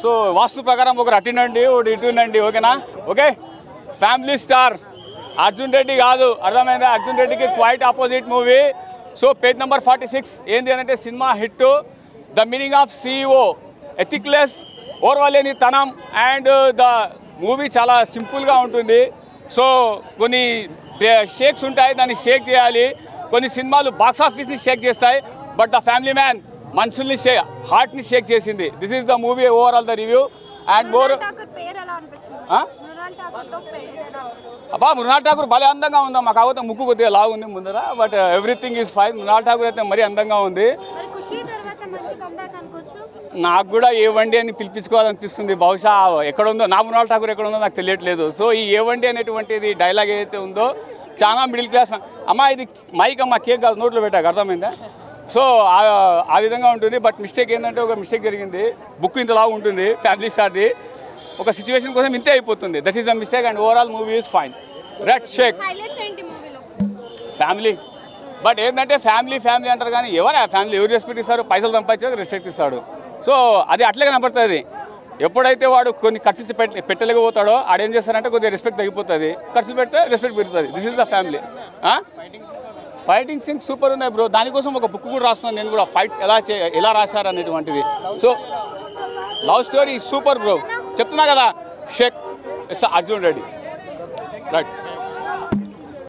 so వాస్తు ప్రకారం ఒకరు అట్టినండి ఒకటి ఇటుండండి ఓకేనా okay family star Arjun Reddy కాదు అర్థమైందా అర్జున్ రెడ్డికి quite opposite movie so page number 46 ఏంది అంటే cinema hit the meaning of CEO ఎథిక్లెస్ ఓర్వలేని తనం అండ్ ద మూవీ చాలా సింపుల్గా ఉంటుంది సో కొన్ని షేక్స్ ఉంటాయి దాన్ని షేక్ చేయాలి కొన్ని సినిమాలు బాక్స్ ఆఫీస్ని షేక్ చేస్తాయి బట్ ద ఫ్యామిలీ మ్యాన్ మనుషుల్ని హార్ట్ని షేక్ చేసింది this is the movie overall the review and more అబ్బా మృణాల్ ఠాకూర్ భలే అందంగా ఉందా మాకు కాకపోతే ముక్కు కొద్దిగా లావు ఉంది ముందర but everything is fine Mrunal Thakur అయితే మరీ అందంగా ఉంది నాకు కూడా ఏవండి అని పిలిపించుకోవాలనిపిస్తుంది బహుశా ఎక్కడ ఉందో నా మృణాల్ ఠాకూర్ ఎక్కడ ఉందో నాకు తెలియట్లేదు సో ఈ ఏవండి అనేటువంటిది డైలాగ్ ఏదైతే ఉందో చాలా మిడిల్ క్లాస్ అమ్మా ఇది మైక్ అమ్మ కేక్ కాదు నోట్లో పెట్టాక అర్థమైందా సో ఆ విధంగా ఉంటుంది బట్ మిస్టేక్ ఏంటంటే ఒక మిస్టేక్ జరిగింది బుక్ ఇంతలా ఉంటుంది ఫ్యామిలీ స్టార్ది ఒక సిచ్యువేషన్ కోసం ఇంతే అయిపోతుంది that is the mistake and overall movie is fine red shake family but ఏంటంటే ఫ్యామిలీ అంటారు కానీ ఎవరు ఆ ఫ్యామిలీ ఎవరు రెస్పెక్ట్ ఇస్తారు పైసలు సంపాదించాక రెస్పెక్ట్ ఇస్తాడు సో అది అట్లే కనపడుతుంది ఎప్పుడైతే వాడు కొన్ని ఖర్చు పెట్టలేకపోతాడో ఆడేం చేస్తారంటే కొద్దిగా రెస్పెక్ట్ తగ్గిపోతుంది ఖర్చు పెడితే రెస్పెక్ట్ పెరుగుతుంది this is the family fighting scenes super ఉన్నాయి బ్రో దానికోసం ఒక బుక్ కూడా రాస్తున్నాను నేను కూడా ఫైట్స్ ఎలా రాశారు అనేటువంటిది so love story super bro చెప్తున్నా కదా షేక్ ఇట్స్ అర్జున్ రెడ్డి రైట్